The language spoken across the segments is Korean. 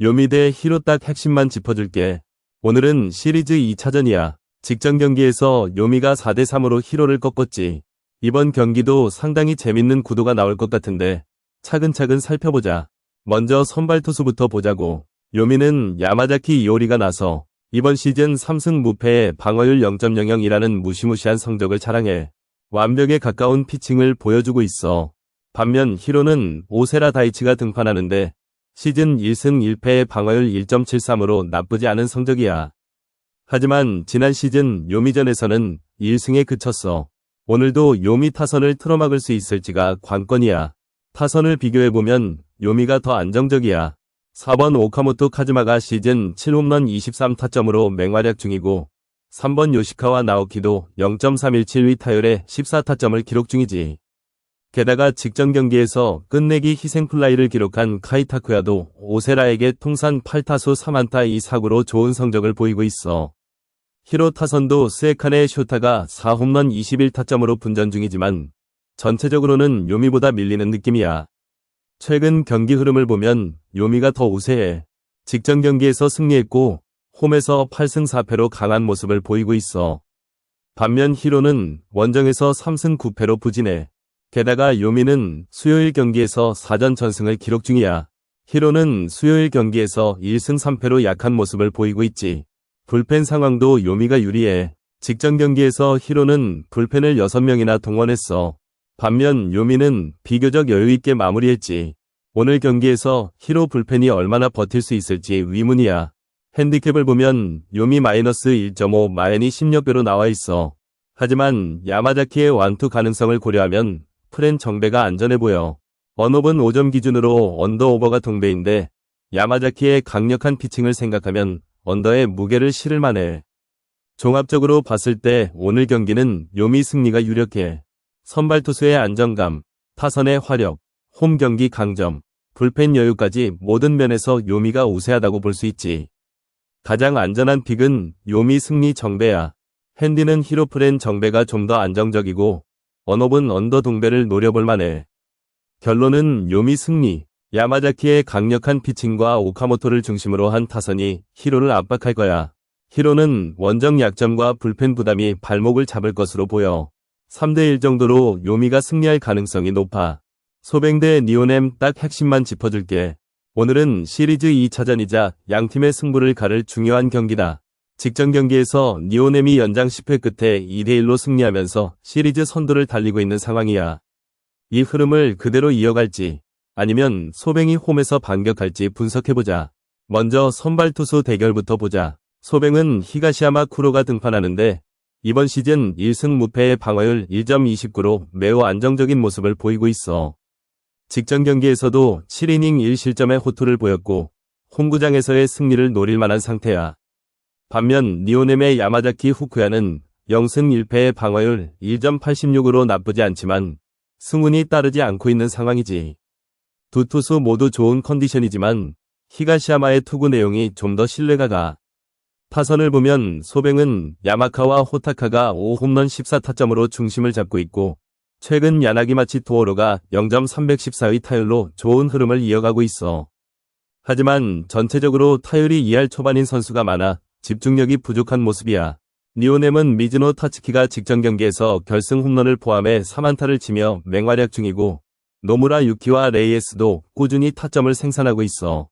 요미 대 히로 딱 핵심만 짚어줄게. 오늘은 시리즈 2차전이야. 직전 경기에서 요미가 4대3으로 히로를 꺾었지. 이번 경기도 상당히 재밌는 구도가 나올 것 같은데 차근차근 살펴보자. 먼저 선발 투수부터 보자고. 요미는 야마자키 이오리가 나서 이번 시즌 3승 무패에 방어율 0.00이라는 무시무시한 성적을 자랑해 완벽에 가까운 피칭을 보여주고 있어. 반면 히로는 오세라 다이치가 등판하는데 시즌 1승 1패의 방어율 1.73으로 나쁘지 않은 성적이야. 하지만 지난 시즌 요미전에서는 1승에 그쳤어. 오늘도 요미 타선을 틀어막을 수 있을지가 관건이야. 타선을 비교해보면 요미가 더 안정적이야. 4번 오카모토 카즈마가 시즌 7홈런 23타점으로 맹활약 중이고 3번 요시카와 나오키도 0.317위 타율에 14타점을 기록 중이지. 게다가 직전 경기에서 끝내기 희생플라이를 기록한 카이타쿠야도 오세라에게 통산 8타수 3안타 2사구로 좋은 성적을 보이고 있어. 히로 타선도 스에칸의 쇼타가 4홈런 21타점으로 분전 중이지만 전체적으로는 요미보다 밀리는 느낌이야. 최근 경기 흐름을 보면 요미가 더 우세해. 직전 경기에서 승리했고 홈에서 8승 4패로 강한 모습을 보이고 있어. 반면 히로는 원정에서 3승 9패로 부진해. 게다가 요미는 수요일 경기에서 4전 전승을 기록 중이야. 히로는 수요일 경기에서 1승 3패로 약한 모습을 보이고 있지. 불펜 상황도 요미가 유리해. 직전 경기에서 히로는 불펜을 6명이나 동원했어. 반면 요미는 비교적 여유있게 마무리했지. 오늘 경기에서 히로 불펜이 얼마나 버틸 수 있을지 의문이야. 핸디캡을 보면 요미 마이너스 1.5 마엔이 16배로 나와있어. 하지만 야마자키의 완투 가능성을 고려하면 프렌 정배가 안전해 보여. 언업은 5점 기준으로 언더오버가 동배인데 야마자키의 강력한 피칭을 생각하면 언더의 무게를 실을 만해. 종합적으로 봤을 때 오늘 경기는 요미 승리가 유력해. 선발 투수의 안정감, 타선의 화력, 홈 경기 강점, 불펜 여유까지 모든 면에서 요미가 우세하다고 볼 수 있지. 가장 안전한 픽은 요미 승리 정배야. 핸디는 히로 프렌 정배가 좀 더 안정적이고 언업은 언더 동배를 노려볼 만해. 결론은 요미 승리. 야마자키의 강력한 피칭과 오카모토를 중심으로 한 타선이 히로를 압박할 거야. 히로는 원정 약점과 불펜 부담이 발목을 잡을 것으로 보여. 3대1 정도로 요미가 승리할 가능성이 높아. 소뱅 대 니오넴 딱 핵심만 짚어줄게. 오늘은 시리즈 2차전이자 양팀의 승부를 가를 중요한 경기다. 직전 경기에서 니오넴이 연장 10회 끝에 2대1로 승리하면서 시리즈 선두를 달리고 있는 상황이야. 이 흐름을 그대로 이어갈지 아니면 소뱅이 홈에서 반격할지 분석해보자. 먼저 선발 투수 대결부터 보자. 소뱅은 히가시야마 쿠로가 등판하는데 이번 시즌 1승 무패의 방어율 1.29로 매우 안정적인 모습을 보이고 있어. 직전 경기에서도 7이닝 1실점의 호투를 보였고 홈구장에서의 승리를 노릴 만한 상태야. 반면 니오넴의 야마자키 후쿠야는 0승 1패의 방어율 1.86으로 나쁘지 않지만 승운이 따르지 않고 있는 상황이지. 두 투수 모두 좋은 컨디션이지만 히가시야마의 투구 내용이 좀 더 신뢰가 가. 타선을 보면 소뱅은 야마카와 호타카가 5홈런 14타점으로 중심을 잡고 있고 최근 야나기마치 토오로가 0.314의 타율로 좋은 흐름을 이어가고 있어. 하지만 전체적으로 타율이 2할 초반인 선수가 많아 집중력이 부족한 모습이야. 니오넴은 미즈노 타츠키가 직전 경기에서 결승 홈런을 포함해 3안타를 치며 맹활약 중이고 노무라 유키와 레이에스도 꾸준히 타점을 생산하고 있어.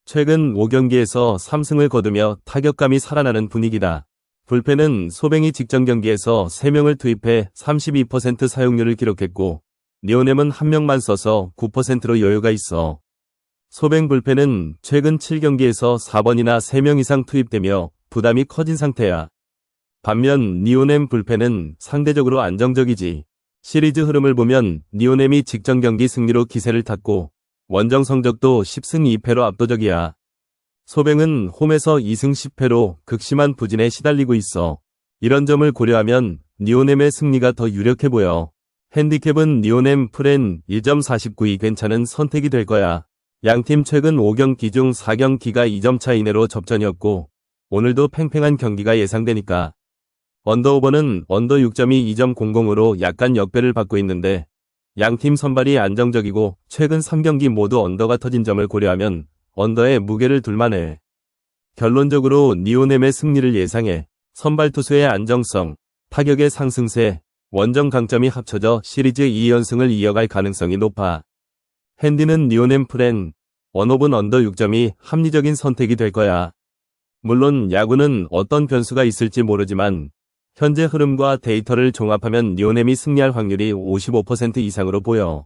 최근 5경기에서 3승을 거두며 타격감이 살아나는 분위기다. 불펜은 소뱅이 직전 경기에서 3명을 투입해 32% 사용률을 기록했고 니오넴은 1명만 써서 9%로 여유가 있어. 소뱅 불펜은 최근 7경기에서 4번이나 3명 이상 투입되며 부담이 커진 상태야. 반면 니오넴 불펜은 상대적으로 안정적이지. 시리즈 흐름을 보면 니오넴이 직전 경기 승리로 기세를 탔고 원정 성적도 10승 2패로 압도적이야. 소뱅은 홈에서 2승 10패로 극심한 부진에 시달리고 있어. 이런 점을 고려하면 니오넴의 승리가 더 유력해 보여. 핸디캡은 니오넴 프렌 1.49이 괜찮은 선택이 될 거야. 양팀 최근 5경기 중 4경기가 2점 차 이내로 접전이었고 오늘도 팽팽한 경기가 예상되니까. 언더오버는 언더 6점이 2.00으로 약간 역배를 받고 있는데 양팀 선발이 안정적이고 최근 3경기 모두 언더가 터진 점을 고려하면 언더에 무게를 둘만해. 결론적으로 니오넴의 승리를 예상해. 선발 투수의 안정성, 타격의 상승세, 원정 강점이 합쳐져 시리즈 2연승을 이어갈 가능성이 높아. 핸디는 니오넴 프렌, 원업은 언더 6점이 합리적인 선택이 될 거야. 물론 야구는 어떤 변수가 있을지 모르지만 현재 흐름과 데이터를 종합하면 니오넴이 승리할 확률이 55% 이상으로 보여.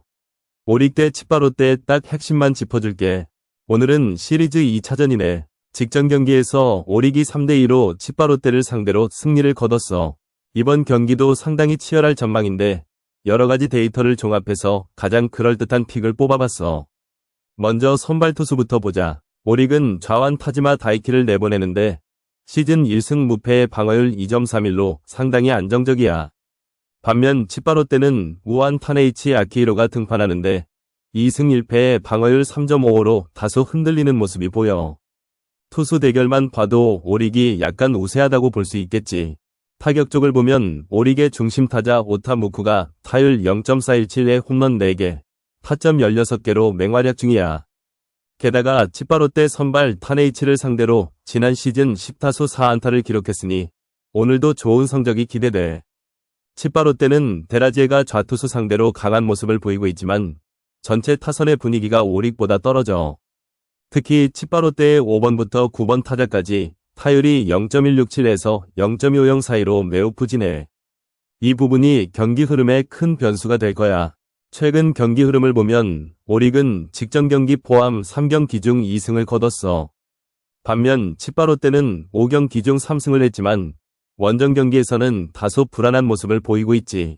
오릭 대 치바롯데 딱 핵심만 짚어줄게. 오늘은 시리즈 2차전이네. 직전 경기에서 오릭이 3대2로 치바롯데를 상대로 승리를 거뒀어. 이번 경기도 상당히 치열할 전망인데 여러가지 데이터를 종합해서 가장 그럴듯한 픽을 뽑아봤어. 먼저 선발 투수부터 보자. 오릭은 좌완 타지마 다이키를 내보내는데 시즌 1승 무패의 방어율 2.31로 상당히 안정적이야. 반면 치바롯데는 우완 타네이치 아키히로가 등판하는데 2승 1패의 방어율 3.55로 다소 흔들리는 모습이 보여. 투수 대결만 봐도 오릭이 약간 우세하다고 볼 수 있겠지. 타격 쪽을 보면 오릭의 중심 타자 오타무쿠가 타율 0.417에 홈런 4개, 타점 16개로 맹활약 중이야. 게다가 치바롯데 선발 타네이치를 상대로 지난 시즌 10타수 4안타를 기록했으니 오늘도 좋은 성적이 기대돼. 치바롯데는 데라지에가 좌투수 상대로 강한 모습을 보이고 있지만 전체 타선의 분위기가 오릭보다 떨어져. 특히 치바롯데의 5번부터 9번 타자까지 타율이 0.167에서 0.250 사이로 매우 부진해. 이 부분이 경기 흐름에 큰 변수가 될 거야. 최근 경기 흐름을 보면 오릭은 직전 경기 포함 3경기 중 2승을 거뒀어. 반면 치바롯데는 5경기 중 3승을 했지만 원정 경기에서는 다소 불안한 모습을 보이고 있지.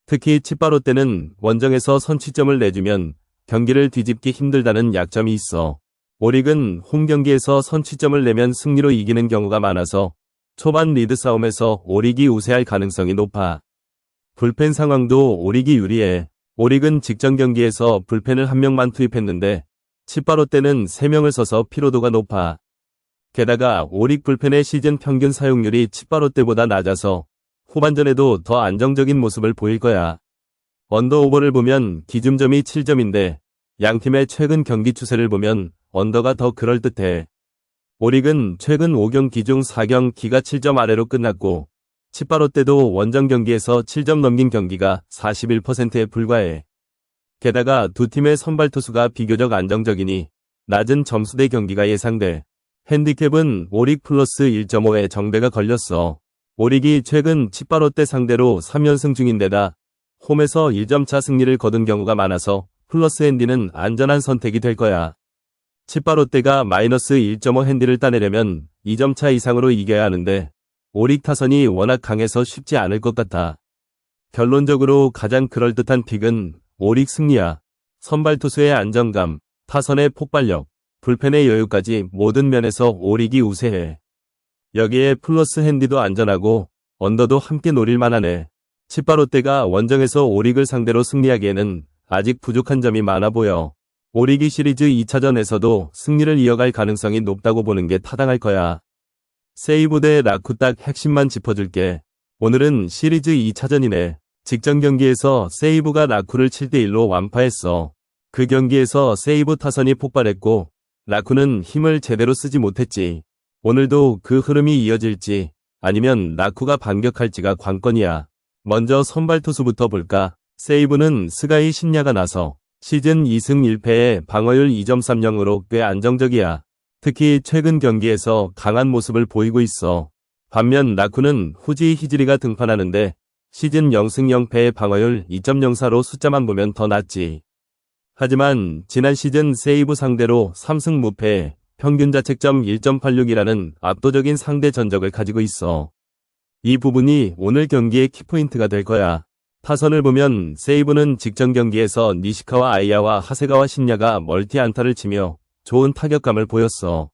특히 치바롯데는 원정에서 선취점을 내주면 경기를 뒤집기 힘들다는 약점이 있어. 오릭은 홈 경기에서 선취점을 내면 승리로 이기는 경우가 많아서 초반 리드 싸움에서 오릭이 우세할 가능성이 높아. 불펜 상황도 오릭이 유리해. 오릭은 직전 경기에서 불펜을 1명만 투입했는데 치바롯데는 3명을 써서 피로도가 높아. 게다가 오릭 불펜의 시즌 평균 사용률이 치바롯데보다 낮아서 후반전에도 더 안정적인 모습을 보일 거야. 언더오버를 보면 기준점이 7점인데 양팀의 최근 경기 추세를 보면 언더가 더 그럴듯해. 오릭은 최근 5경기 중 4경기가 7점 아래로 끝났고 치바롯데도 원정 경기에서 7점 넘긴 경기가 41%에 불과해. 게다가 두 팀의 선발 투수가 비교적 안정적이니 낮은 점수대 경기가 예상돼. 핸디캡은 오릭 플러스 1.5에 정배가 걸렸어. 오릭이 최근 치바롯데 상대로 3연승 중인데다 홈에서 1점차 승리를 거둔 경우가 많아서 플러스 핸디는 안전한 선택이 될 거야. 치바롯데가 마이너스 1.5 핸디를 따내려면 2점차 이상으로 이겨야 하는데 오릭 타선이 워낙 강해서 쉽지 않을 것 같아. 결론적으로 가장 그럴듯한 픽은 오릭 승리야. 선발 투수의 안정감, 타선의 폭발력, 불펜의 여유까지 모든 면에서 오릭이 우세해. 여기에 플러스 핸디도 안전하고 언더도 함께 노릴 만하네. 치바롯데가 원정에서 오릭을 상대로 승리하기에는 아직 부족한 점이 많아 보여. 오릭이 시리즈 2차전에서도 승리를 이어갈 가능성이 높다고 보는 게 타당할 거야. 세이브 대 라쿠 딱 핵심만 짚어줄게. 오늘은 시리즈 2차전이네. 직전 경기에서 세이브가 라쿠를 7대1로 완파했어. 그 경기에서 세이브 타선이 폭발했고 라쿠는 힘을 제대로 쓰지 못했지. 오늘도 그 흐름이 이어질지 아니면 라쿠가 반격할지가 관건이야. 먼저 선발 투수부터 볼까? 세이브는 스가이 신야가 나서 시즌 2승 1패에 방어율 2.30으로 꽤 안정적이야. 특히 최근 경기에서 강한 모습을 보이고 있어. 반면 라쿠는 후지 히지리가 등판하는데 시즌 0승 0패의 방어율 2.04로 숫자만 보면 더 낫지. 하지만 지난 시즌 세이브 상대로 3승 무패, 평균 자책점 1.86이라는 압도적인 상대 전적을 가지고 있어. 이 부분이 오늘 경기의 키포인트가 될 거야. 타선을 보면 세이브는 직전 경기에서 니시카와 아이야와 하세가와 신야가 멀티 안타를 치며 좋은 타격감을 보였어.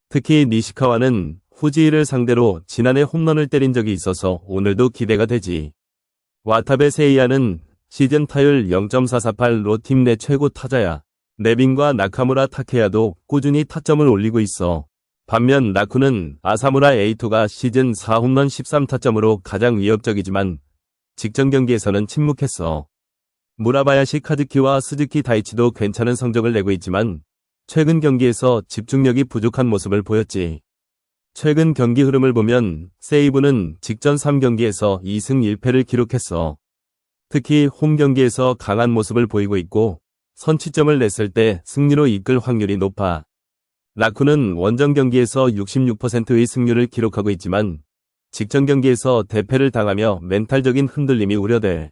특히 니시카와는 후지이를 상대로 지난해 홈런을 때린 적이 있어서 오늘도 기대가 되지. 와타베 세이야는 시즌 타율 0.448로 팀 내 최고 타자야. 네빈과 나카무라 타케야도 꾸준히 타점을 올리고 있어. 반면 라쿠는 아사무라 에이토가 시즌 4홈런 13타점으로 가장 위협적이지만 직전 경기에서는 침묵했어. 무라바야시 카즈키와 스즈키 다이치도 괜찮은 성적을 내고 있지만 최근 경기에서 집중력이 부족한 모습을 보였지. 최근 경기 흐름을 보면 세이브는 직전 3경기에서 2승 1패를 기록했어. 특히 홈 경기에서 강한 모습을 보이고 있고 선취점을 냈을 때 승리로 이끌 확률이 높아. 라쿠는 원정 경기에서 66%의 승률을 기록하고 있지만 직전 경기에서 대패를 당하며 멘탈적인 흔들림이 우려돼.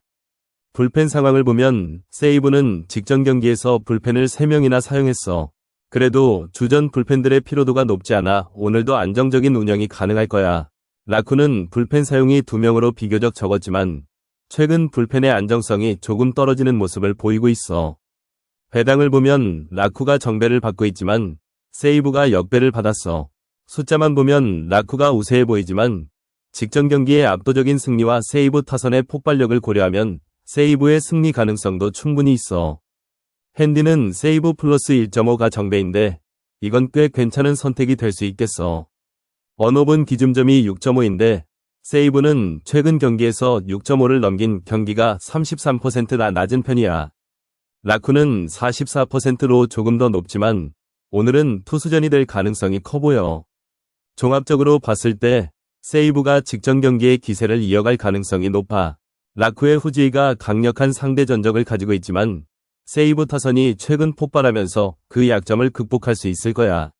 불펜 상황을 보면 세이브는 직전 경기에서 불펜을 3명이나 사용했어. 그래도 주전 불펜들의 피로도가 높지 않아 오늘도 안정적인 운영이 가능할 거야. 라쿠는 불펜 사용이 2명으로 비교적 적었지만 최근 불펜의 안정성이 조금 떨어지는 모습을 보이고 있어. 배당을 보면 라쿠가 정배를 받고 있지만 세이브가 역배를 받았어. 숫자만 보면 라쿠가 우세해 보이지만 직전 경기의 압도적인 승리와 세이브 타선의 폭발력을 고려하면 세이브의 승리 가능성도 충분히 있어. 핸디는 세이브 플러스 1.5가 정배인데 이건 꽤 괜찮은 선택이 될 수 있겠어. 언업은 기준점이 6.5인데 세이브는 최근 경기에서 6.5를 넘긴 경기가 33%나 낮은 편이야. 라쿠는 44%로 조금 더 높지만 오늘은 투수전이 될 가능성이 커 보여. 종합적으로 봤을 때 세이브가 직전 경기의 기세를 이어갈 가능성이 높아. 라쿠의 후지이가 강력한 상대 전적을 가지고 있지만 세이브 타선이 최근 폭발하면서 그 약점을 극복할 수 있을 거야.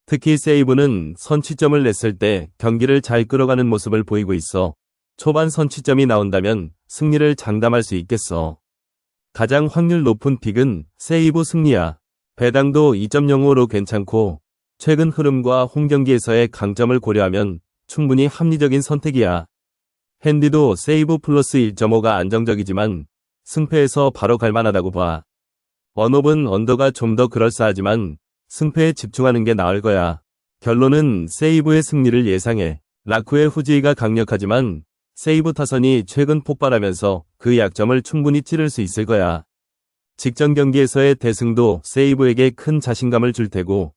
특히 세이브는 선취점을 냈을 때 경기를 잘 끌어가는 모습을 보이고 있어. 초반 선취점이 나온다면 승리를 장담할 수 있겠어. 가장 확률 높은 픽은 세이브 승리야. 배당도 2.05로 괜찮고 최근 흐름과 홈 경기에서의 강점을 고려하면 충분히 합리적인 선택이야. 핸디도 세이브 플러스 1.5가 안정적이지만 승패에서 바로 갈만하다고 봐. 언업은 언더가 좀 더 그럴싸하지만 승패에 집중하는 게 나을 거야. 결론은 세이브의 승리를 예상해. 라쿠의 후지이가 강력하지만 세이브 타선이 최근 폭발하면서 그 약점을 충분히 찌를 수 있을 거야. 직전 경기에서의 대승도 세이브에게 큰 자신감을 줄 테고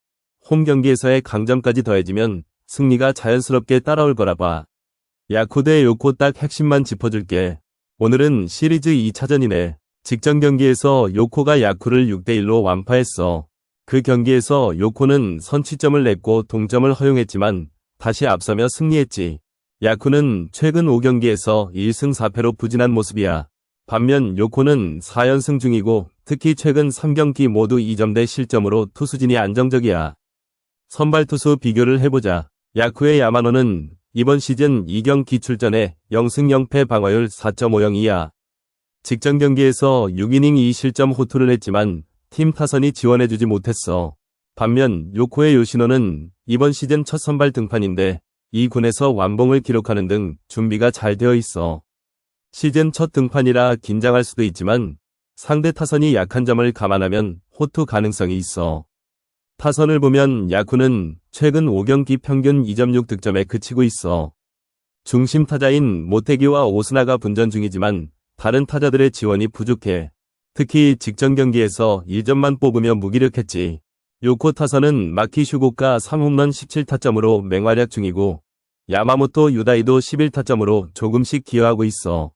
홈 경기에서의 강점까지 더해지면 승리가 자연스럽게 따라올 거라 봐. 야쿠 대 요코 딱 핵심만 짚어줄게. 오늘은 시리즈 2차전이네. 직전 경기에서 요코가 야쿠를 6대1로 완파했어. 그 경기에서 요코는 선취점을 냈고 동점을 허용했지만 다시 앞서며 승리했지. 야쿠는 최근 5경기에서 1승 4패로 부진한 모습이야. 반면 요코는 4연승 중이고 특히 최근 3경기 모두 2점대 실점으로 투수진이 안정적이야. 선발 투수 비교를 해보자. 야쿠의 야마노는 이번 시즌 2경기 출전에 0승 0패 방어율 4.50이야. 직전 경기에서 6이닝 2실점 호투를 했지만 팀 타선이 지원해주지 못했어. 반면 요코의 요시노는 이번 시즌 첫 선발 등판인데 2군에서 완봉을 기록하는 등 준비가 잘 되어 있어. 시즌 첫 등판이라 긴장할 수도 있지만 상대 타선이 약한 점을 감안하면 호투 가능성이 있어. 타선을 보면 야쿠는 최근 5경기 평균 2.6 득점에 그치고 있어. 중심 타자인 모테기와 오스나가 분전 중이지만 다른 타자들의 지원이 부족해. 특히 직전 경기에서 1점만 뽑으며 무기력했지. 요코 타선은 마키 슈고가 3홈런 17타점으로 맹활약 중이고 야마모토 유다이도 11타점으로 조금씩 기여하고 있어.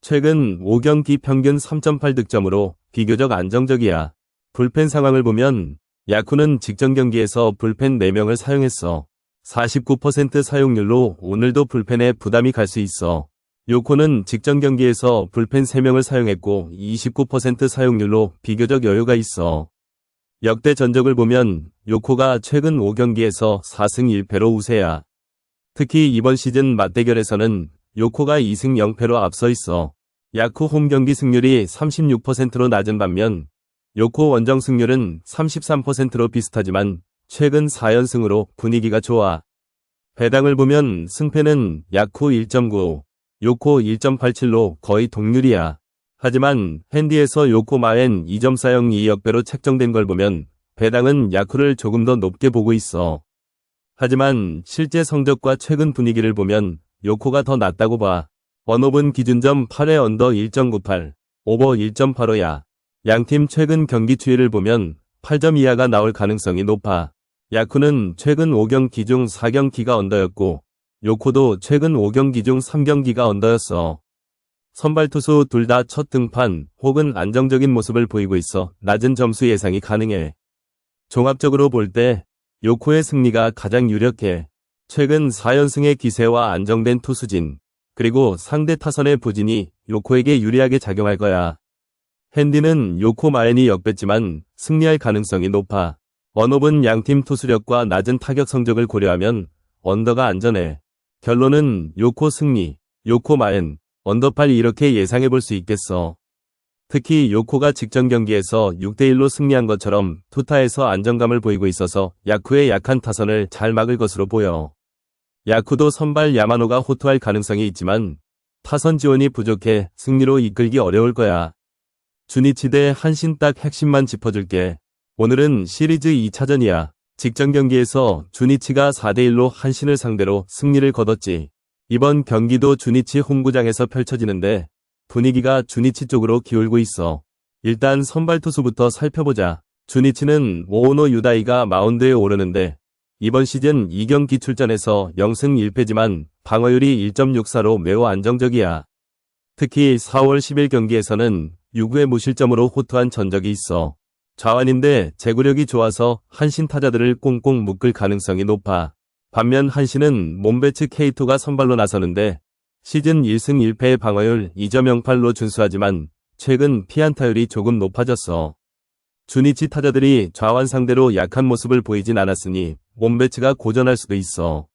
최근 5경기 평균 3.8득점으로 비교적 안정적이야. 불펜 상황을 보면 야쿠는 직전 경기에서 불펜 4명을 사용했어. 49% 사용률로 오늘도 불펜에 부담이 갈 수 있어. 요코는 직전 경기에서 불펜 3명을 사용했고 29% 사용률로 비교적 여유가 있어. 역대 전적을 보면 요코가 최근 5경기에서 4승 1패로 우세야. 특히 이번 시즌 맞대결에서는 요코가 2승 0패로 앞서 있어. 야쿠 홈 경기 승률이 36%로 낮은 반면 요코 원정 승률은 33%로 비슷하지만 최근 4연승으로 분위기가 좋아. 배당을 보면 승패는 야쿠 1.95, 요코 1.87로 거의 동률이야. 하지만 핸디에서 요코 마엔 2점 사용 2역배로 책정된 걸 보면 배당은 야쿠를 조금 더 높게 보고 있어. 하지만 실제 성적과 최근 분위기를 보면 요코가 더 낫다고 봐. 언업은 기준점 8회 언더 1.98, 오버 1.85야. 양팀 최근 경기 추이를 보면 8점 이하가 나올 가능성이 높아. 야쿠는 최근 5경기 중 4경기가 언더였고 요코도 최근 5경기 중 3경기가 언더였어. 선발 투수 둘 다 첫 등판 혹은 안정적인 모습을 보이고 있어 낮은 점수 예상이 가능해. 종합적으로 볼 때 요코의 승리가 가장 유력해. 최근 4연승의 기세와 안정된 투수진, 그리고 상대 타선의 부진이 요코에게 유리하게 작용할 거야. 핸디는 요코 마엔이 역배지만 승리할 가능성이 높아. 원업은 양팀 투수력과 낮은 타격 성적을 고려하면 언더가 안전해. 결론은 요코 승리, 요코 마엔, 언더8 이렇게 예상해볼 수 있겠어. 특히 요코가 직전 경기에서 6대1로 승리한 것처럼 투타에서 안정감을 보이고 있어서 야쿠의 약한 타선을 잘 막을 것으로 보여. 야쿠도 선발 야마노가 호투할 가능성이 있지만 타선 지원이 부족해 승리로 이끌기 어려울 거야. 주니치 대 한신 딱 핵심만 짚어줄게. 오늘은 시리즈 2차전이야. 직전 경기에서 주니치가 4대1로 한신을 상대로 승리를 거뒀지. 이번 경기도 주니치 홈구장에서 펼쳐지는데 분위기가 주니치 쪽으로 기울고 있어. 일단 선발 투수부터 살펴보자. 주니치는 오오노 유다이가 마운드에 오르는데 이번 시즌 2경기 출전에서 0승 1패지만 방어율이 1.64로 매우 안정적이야. 특히 4월 10일 경기에서는 6회 무실점으로 호투한 전적이 있어. 좌완인데 제구력이 좋아서 한신 타자들을 꽁꽁 묶을 가능성이 높아. 반면 한신은 몬베츠 K2가 선발로 나서는데 시즌 1승 1패의 방어율 2.08로 준수하지만 최근 피안타율이 조금 높아졌어. 주니치 타자들이 좌완 상대로 약한 모습을 보이진 않았으니 몬베츠가 고전할 수도 있어.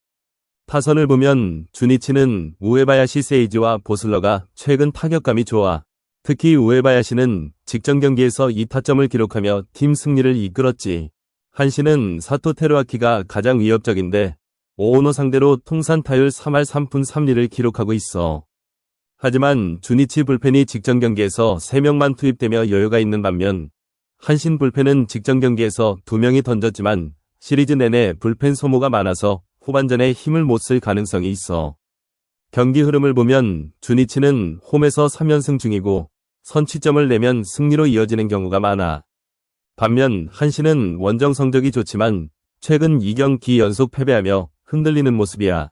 타선을 보면 주니치는 우에바야시 세이지와 보슬러가 최근 타격감이 좋아. 특히 우에바야시는 직전 경기에서 2타점을 기록하며 팀 승리를 이끌었지. 한신은 사토 테루아키가 가장 위협적인데 오오노 상대로 통산 타율 3할 3푼 3리를 기록하고 있어. 하지만 주니치 불펜이 직전 경기에서 3명만 투입되며 여유가 있는 반면 한신 불펜은 직전 경기에서 2명이 던졌지만 시리즈 내내 불펜 소모가 많아서 후반전에 힘을 못 쓸 가능성이 있어. 경기 흐름을 보면 주니치는 홈에서 3연승 중이고 선취점을 내면 승리로 이어지는 경우가 많아. 반면 한신은 원정 성적이 좋지만 최근 2경기 연속 패배하며 흔들리는 모습이야.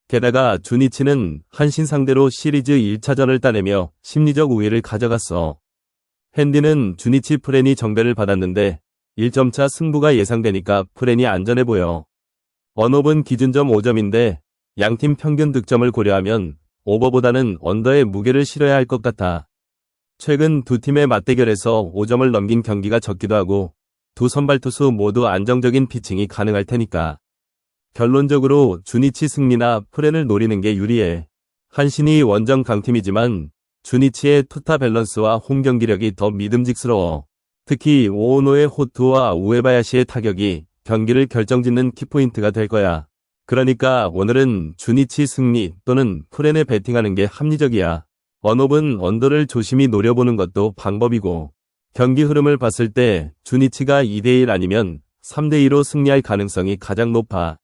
게다가 주니치는 한신 상대로 시리즈 1차전을 따내며 심리적 우위를 가져갔어. 핸디는 주니치 프렌이 정배를 받았는데 1점차 승부가 예상되니까 프렌이 안전해 보여. 원업은 기준점 5점인데 양팀 평균 득점을 고려하면 오버보다는 언더의 무게를 실어야 할 것 같아. 최근 두 팀의 맞대결에서 5점을 넘긴 경기가 적기도 하고 두 선발 투수 모두 안정적인 피칭이 가능할 테니까. 결론적으로 주니치 승리나 프렌을 노리는 게 유리해. 한신이 원정 강팀이지만 주니치의 투타 밸런스와 홈 경기력이 더 믿음직스러워. 특히 오오노의 호투와 우에바야시의 타격이 경기를 결정짓는 키포인트가 될 거야. 그러니까 오늘은 주니치 승리 또는 프렌에 베팅하는 게 합리적이야. 원업은 언더를 조심히 노려보는 것도 방법이고 경기 흐름을 봤을 때 주니치가 2대1 아니면 3대2로 승리할 가능성이 가장 높아.